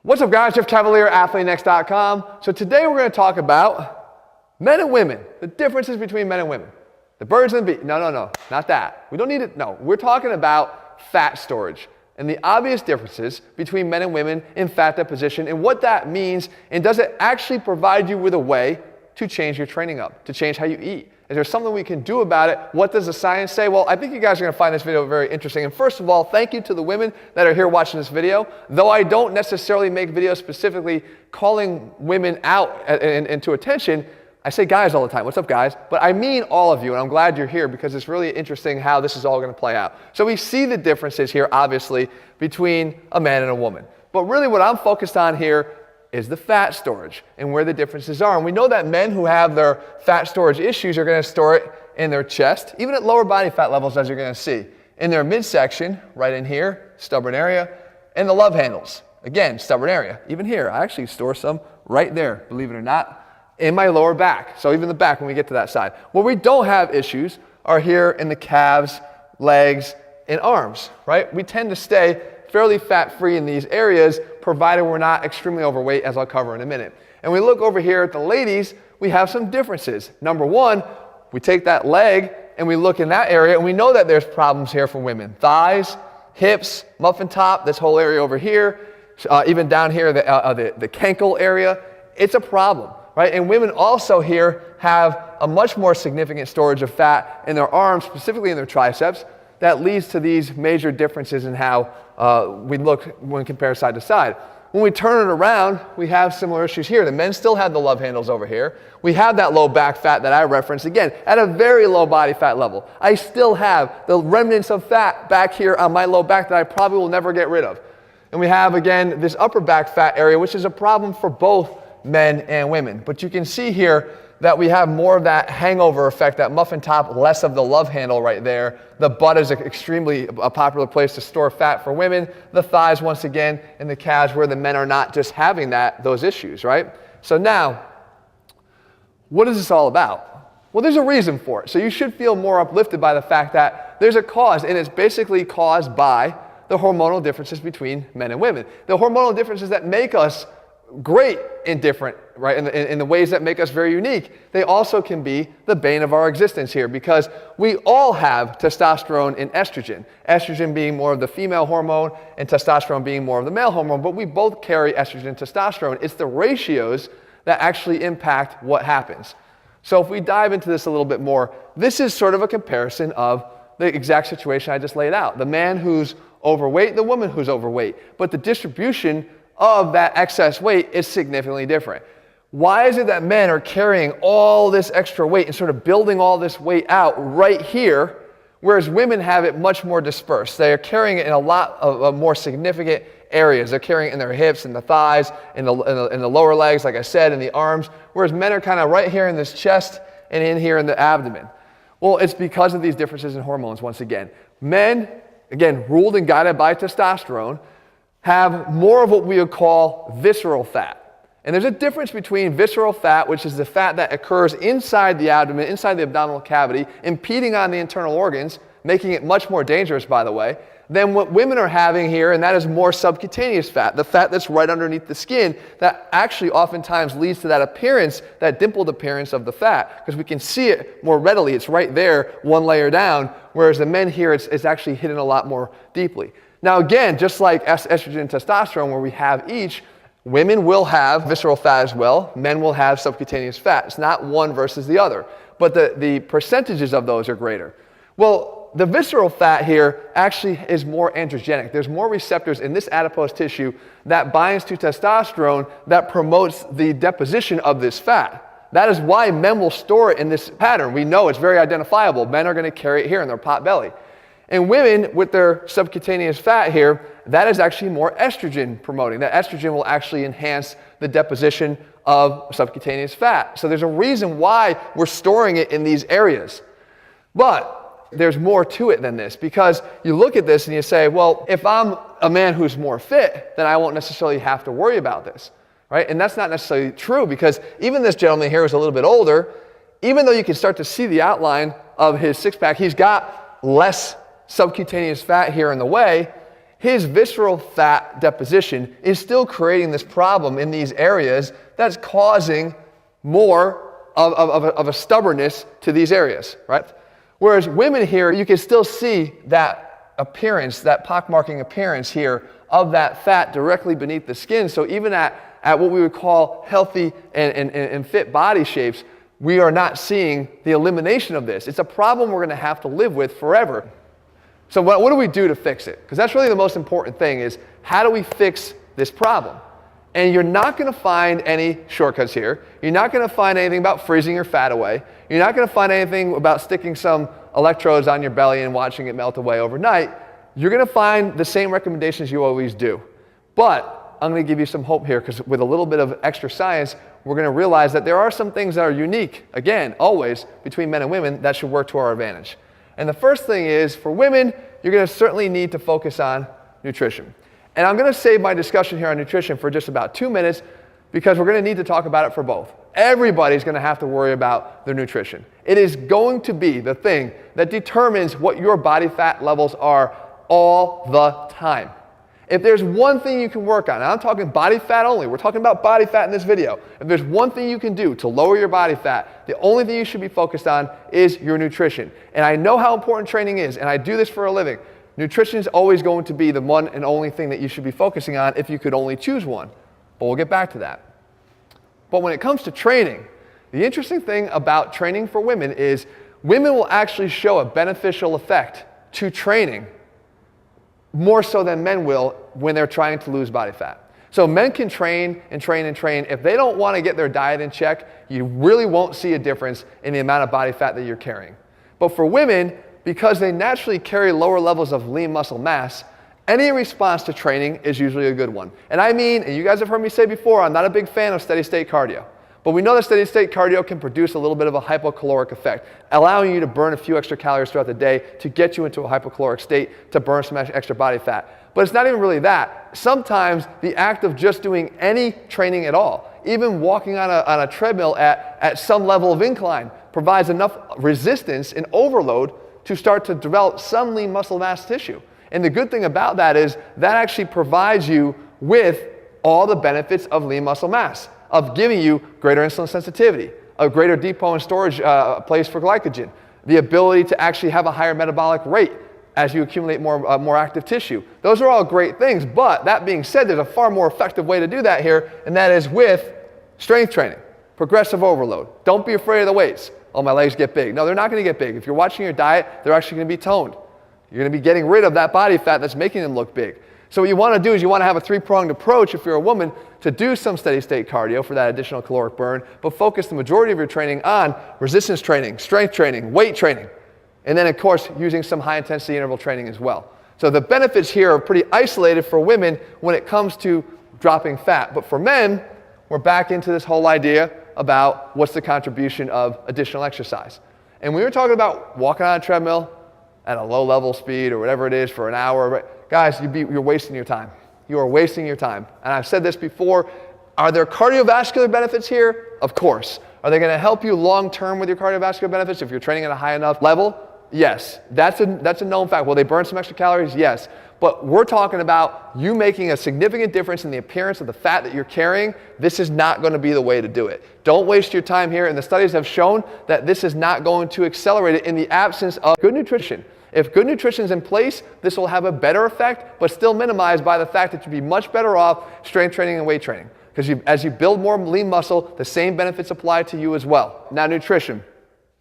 What's up guys, Jeff Cavalier, AthleteNext.com. So today we're going to talk about men and women, the differences between men and women. The birds and the bees. No, not that. We don't need it. No, we're talking about fat storage and the obvious differences between men and women in fat deposition and what that means, and does it actually provide you with a way to change your training up, to change how you eat? Is there something we can do about it? What does the science say? Well, I think you guys are going to find this video very interesting. And first of all, thank you to the women that are here watching this video. Though I don't necessarily make videos specifically calling women out and to attention, I say guys all the time. What's up, guys? But I mean all of you, and I'm glad you're here because it's really interesting how this is all going to play out. So we see the differences here, obviously, between a man and a woman. But really what I'm focused on here is the fat storage and where the differences are. And we know that men who have their fat storage issues are going to store it in their chest, even at lower body fat levels, as you're going to see. In their midsection, right in here, stubborn area, and the love handles. Again, stubborn area. Even here, I actually store some right there, believe it or not, in my lower back. So even the back when we get to that side. Where we don't have issues are here in the calves, legs, and arms, right? We tend to stay fairly fat-free in these areas, provided we're not extremely overweight, as I'll cover in a minute. And we look over here at the ladies, we have some differences. Number one, we take that leg and we look in that area, and we know that there's problems here for women. Thighs, hips, muffin top, this whole area over here, even down here, the cankle area, it's a problem, right? And women also here have a much more significant storage of fat in their arms, specifically in their triceps, that leads to these major differences in how we look when compared side to side. When we turn it around, we have similar issues here. The men still have the love handles over here. We have that low back fat that I referenced, again, at a very low body fat level. I still have the remnants of fat back here on my low back that I probably will never get rid of. And we have, again, this upper back fat area, which is a problem for both men and women. But you can see here that we have more of that hangover effect, that muffin top, less of the love handle right there. The butt is extremely a popular place to store fat for women. The thighs, once again, and the calves, where the men are not just having those issues, right? So now, what is this all about? Well, there's a reason for it. So you should feel more uplifted by the fact that there's a cause, and it's basically caused by the hormonal differences between men and women. The hormonal differences that make us great and different, right, in the ways that make us very unique. They also can be the bane of our existence here, because we all have testosterone and estrogen. Estrogen being more of the female hormone and testosterone being more of the male hormone, but we both carry estrogen and testosterone. It's the ratios that actually impact what happens. So if we dive into this a little bit more, this is sort of a comparison of the exact situation I just laid out. The man who's overweight, the woman who's overweight, but the distribution of that excess weight is significantly different. Why is it that men are carrying all this extra weight and sort of building all this weight out right here, whereas women have it much more dispersed? They are carrying it in a lot of more significant areas. They're carrying it in their hips, in the thighs, in the lower legs, like I said, in the arms, whereas men are kind of right here in this chest and in here in the abdomen. Well, it's because of these differences in hormones, once again. Men, again, ruled and guided by testosterone, have more of what we would call visceral fat. And there's a difference between visceral fat, which is the fat that occurs inside the abdomen, inside the abdominal cavity, impeding on the internal organs, making it much more dangerous, by the way, than what women are having here, and that is more subcutaneous fat, the fat that's right underneath the skin that actually oftentimes leads to that appearance, that dimpled appearance of the fat, because we can see it more readily. It's right there, one layer down, whereas the men here, it's actually hidden a lot more deeply. Now again, just like estrogen and testosterone, where we have each, women will have visceral fat as well. Men will have subcutaneous fat. It's not one versus the other, but the percentages of those are greater. Well, the visceral fat here actually is more androgenic. There's more receptors in this adipose tissue that binds to testosterone that promotes the deposition of this fat. That is why men will store it in this pattern. We know it's very identifiable. Men are going to carry it here in their pot belly. And women, with their subcutaneous fat here, that is actually more estrogen promoting. That estrogen will actually enhance the deposition of subcutaneous fat. So there's a reason why we're storing it in these areas. But there's more to it than this, because you look at this and you say, well, if I'm a man who's more fit, then I won't necessarily have to worry about this, right? And that's not necessarily true, because even this gentleman here who's a little bit older, even though you can start to see the outline of his six-pack, he's got less subcutaneous fat here in the way, his visceral fat deposition is still creating this problem in these areas that's causing more of a stubbornness to these areas, right? Whereas women here, you can still see that appearance, that pockmarking appearance here of that fat directly beneath the skin. So even at what we would call healthy and fit body shapes, we are not seeing the elimination of this. It's a problem we're going to have to live with forever. So what do we do to fix it? Because that's really the most important thing, is how do we fix this problem? And you're not going to find any shortcuts here. You're not going to find anything about freezing your fat away. You're not going to find anything about sticking some electrodes on your belly and watching it melt away overnight. You're going to find the same recommendations you always do. But I'm going to give you some hope here, because with a little bit of extra science, we're going to realize that there are some things that are unique, again, always, between men and women that should work to our advantage. And the first thing is, for women, you're going to certainly need to focus on nutrition. And I'm going to save my discussion here on nutrition for just about 2 minutes, because we're going to need to talk about it for both. Everybody's going to have to worry about their nutrition. It is going to be the thing that determines what your body fat levels are all the time. If there's one thing you can work on, and I'm talking body fat only, we're talking about body fat in this video. If there's one thing you can do to lower your body fat, the only thing you should be focused on is your nutrition. And I know how important training is, and I do this for a living. Nutrition is always going to be the one and only thing that you should be focusing on if you could only choose one. But we'll get back to that. But when it comes to training, the interesting thing about training for women is women will actually show a beneficial effect to training more so than men will when they're trying to lose body fat. So men can train and train and train. If they don't want to get their diet in check, you really won't see a difference in the amount of body fat that you're carrying. But for women, because they naturally carry lower levels of lean muscle mass, any response to training is usually a good one. And I mean, and you guys have heard me say before, I'm not a big fan of steady state cardio. But we know that steady state cardio can produce a little bit of a hypocaloric effect, allowing you to burn a few extra calories throughout the day to get you into a hypocaloric state to burn some extra body fat. But it's not even really that. Sometimes the act of just doing any training at all, even walking on a treadmill at some level of incline, provides enough resistance and overload to start to develop some lean muscle mass tissue. And the good thing about that is that actually provides you with all the benefits of lean muscle mass, of giving you greater insulin sensitivity, a greater depot and storage place for glycogen, the ability to actually have a higher metabolic rate as you accumulate more active tissue. Those are all great things, but that being said, there's a far more effective way to do that here, and that is with strength training, progressive overload. Don't be afraid of the weights. Oh, my legs get big. No, they're not going to get big. If you're watching your diet, they're actually going to be toned. You're going to be getting rid of that body fat that's making them look big. So what you want to do is you want to have a three-pronged approach if you're a woman to do some steady-state cardio for that additional caloric burn, but focus the majority of your training on resistance training, strength training, weight training, and then, of course, using some high-intensity interval training as well. So the benefits here are pretty isolated for women when it comes to dropping fat. But for men, we're back into this whole idea about what's the contribution of additional exercise. And we were talking about walking on a treadmill at a low-level speed or whatever it is for an hour. Guys, you're wasting your time. You are wasting your time. And I've said this before. Are there cardiovascular benefits here? Of course. Are they going to help you long-term with your cardiovascular benefits if you're training at a high enough level? Yes. That's a known fact. Will they burn some extra calories? Yes. But we're talking about you making a significant difference in the appearance of the fat that you're carrying. This is not going to be the way to do it. Don't waste your time here. And the studies have shown that this is not going to accelerate it in the absence of good nutrition. If good nutrition is in place, this will have a better effect, but still minimized by the fact that you'd be much better off strength training and weight training. Because as you build more lean muscle, the same benefits apply to you as well. Now, nutrition.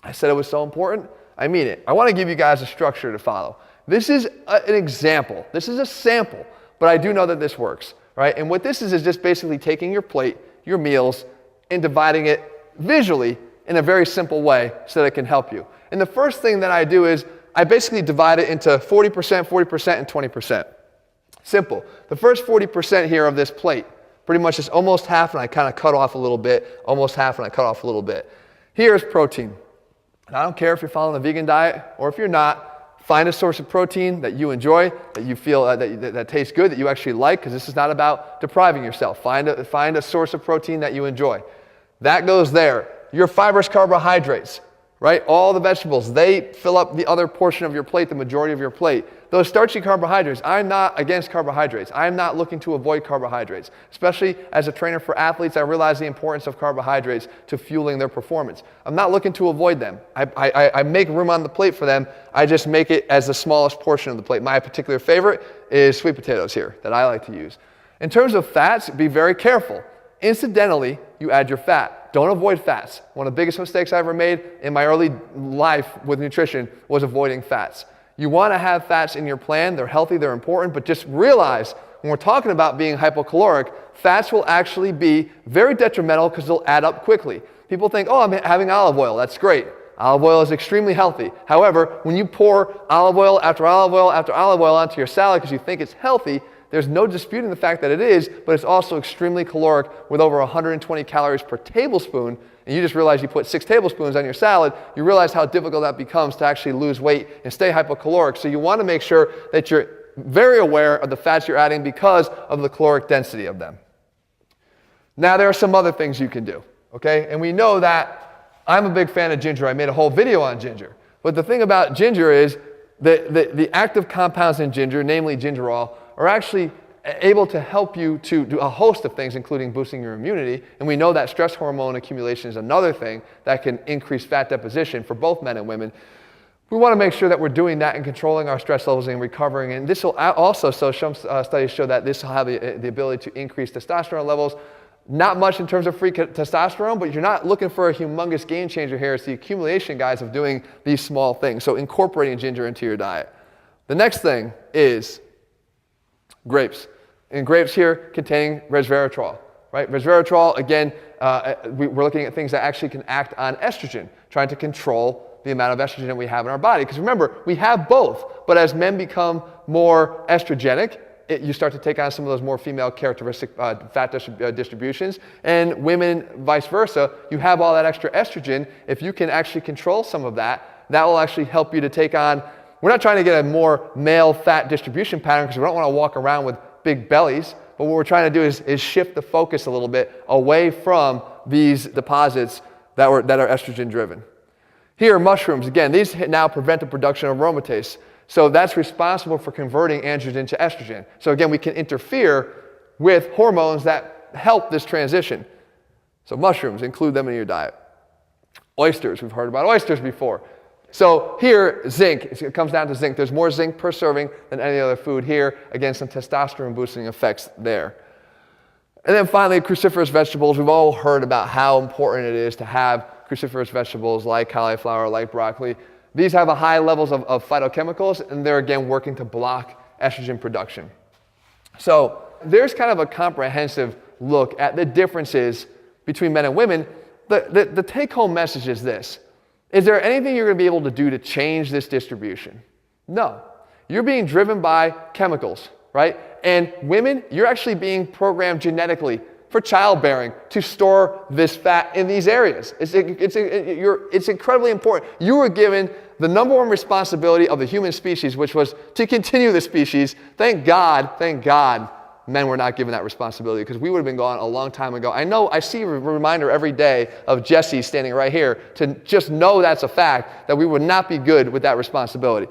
I said it was so important. I mean it. I want to give you guys a structure to follow. This is an example. This is a sample, but I do know that this works, right? And what this is just basically taking your plate, your meals, and dividing it visually in a very simple way so that it can help you. And the first thing that I do is I basically divide it into 40%, 40%, and 20%. Simple. The first 40% here of this plate, pretty much is almost half, and I kind of cut off a little bit, almost half, and I cut off a little bit. Here's protein. And I don't care if you're following a vegan diet or if you're not. Find a source of protein that you enjoy, that you feel that tastes good, that you actually like, because this is not about depriving yourself. Find a source of protein that you enjoy. That goes there. Your fibrous carbohydrates, right? All the vegetables, they fill up the other portion of your plate, the majority of your plate. Those starchy carbohydrates, I'm not against carbohydrates. I'm not looking to avoid carbohydrates. Especially as a trainer for athletes, I realize the importance of carbohydrates to fueling their performance. I'm not looking to avoid them. I make room on the plate for them. I just make it as the smallest portion of the plate. My particular favorite is sweet potatoes here that I like to use. In terms of fats, be very careful. Incidentally, you add your fat. Don't avoid fats. One of the biggest mistakes I ever made in my early life with nutrition was avoiding fats. You want to have fats in your plan. They're healthy, they're important, but just realize when we're talking about being hypocaloric, fats will actually be very detrimental because they'll add up quickly. People think, oh, I'm having olive oil. That's great. Olive oil is extremely healthy. However, when you pour olive oil after olive oil after olive oil onto your salad because you think it's healthy, there's no disputing the fact that it is, but it's also extremely caloric with over 120 calories per tablespoon. And you just realize you put 6 tablespoons on your salad, you realize how difficult that becomes to actually lose weight and stay hypocaloric. So you want to make sure that you're very aware of the fats you're adding because of the caloric density of them. Now there are some other things you can do, okay? And we know that I'm a big fan of ginger. I made a whole video on ginger. But the thing about ginger is the active compounds in ginger, namely gingerol, are actually able to help you to do a host of things, including boosting your immunity. And we know that stress hormone accumulation is another thing that can increase fat deposition for both men and women. We want to make sure that we're doing that and controlling our stress levels and recovering. And this will also, so some studies show that this will have the ability to increase testosterone levels. Not much in terms of free testosterone, but you're not looking for a humongous game changer here. It's the accumulation, guys, of doing these small things. So incorporating ginger into your diet. The next thing is grapes. And grapes here containing resveratrol, right? Resveratrol, again, we're looking at things that actually can act on estrogen, trying to control the amount of estrogen that we have in our body. Because remember, we have both, but as men become more estrogenic, you start to take on some of those more female characteristic fat distributions, and women vice versa. You have all that extra estrogen. If you can actually control some of that, that will actually help you to take on. We're not trying to get a more male fat distribution pattern because we don't want to walk around with big bellies, but what we're trying to do is shift the focus a little bit away from these deposits that are estrogen driven. Here, mushrooms, again, these now prevent the production of aromatase. So that's responsible for converting androgen to estrogen. So again, we can interfere with hormones that help this transition. So mushrooms, include them in your diet. Oysters, we've heard about oysters before. So here, zinc, it comes down to zinc. There's more zinc per serving than any other food here. Again, some testosterone boosting effects there. And then finally, cruciferous vegetables. We've all heard about how important it is to have cruciferous vegetables like cauliflower, like broccoli. These have a high levels of phytochemicals, and they're again working to block estrogen production. So there's kind of a comprehensive look at the differences between men and women. The take-home message is this. Is there anything you're going to be able to do to change this distribution? No. You're being driven by chemicals, right? And women, you're actually being programmed genetically for childbearing to store this fat in these areas. It's incredibly important. You were given the number one responsibility of the human species, which was to continue the species. Thank God, men were not given that responsibility because we would have been gone a long time ago. I see a reminder every day of Jesse standing right here to just know that's a fact, that we would not be good with that responsibility.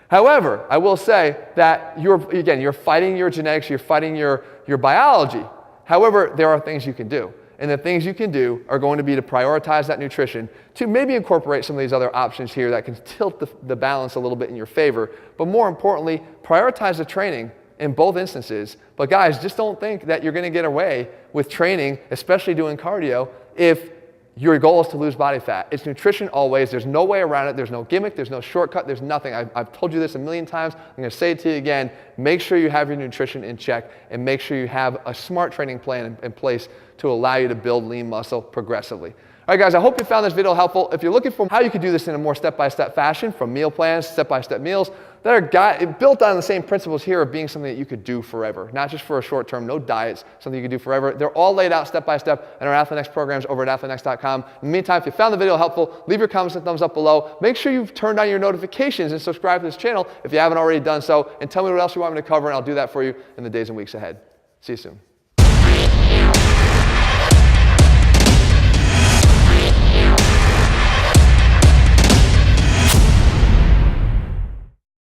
However, I will say that you're fighting your genetics, you're fighting your biology. However, there are things you can do. And the things you can do are going to be to prioritize that nutrition, to maybe incorporate some of these other options here that can tilt the balance a little bit in your favor. But more importantly, prioritize the training in both instances. But guys, just don't think that you're going to get away with training, especially doing cardio, if your goal is to lose body fat. It's nutrition always. There's no way around it. There's no gimmick. There's no shortcut. There's nothing. I've told you this a million times. I'm going to say it to you again. Make sure you have your nutrition in check and make sure you have a smart training plan in place to allow you to build lean muscle progressively. All right, guys, I hope you found this video helpful. If you're looking for how you can do this in a more step-by-step fashion, from meal plans, step-by-step meals, that are built on the same principles here of being something that you could do forever, not just for a short term, no diets, something you could do forever. They're all laid out step-by-step in our AthleanX programs over at athleanx.com. In the meantime, if you found the video helpful, leave your comments and thumbs up below. Make sure you've turned on your notifications and subscribe to this channel if you haven't already done so, and tell me what else you want me to cover, and I'll do that for you in the days and weeks ahead. See you soon.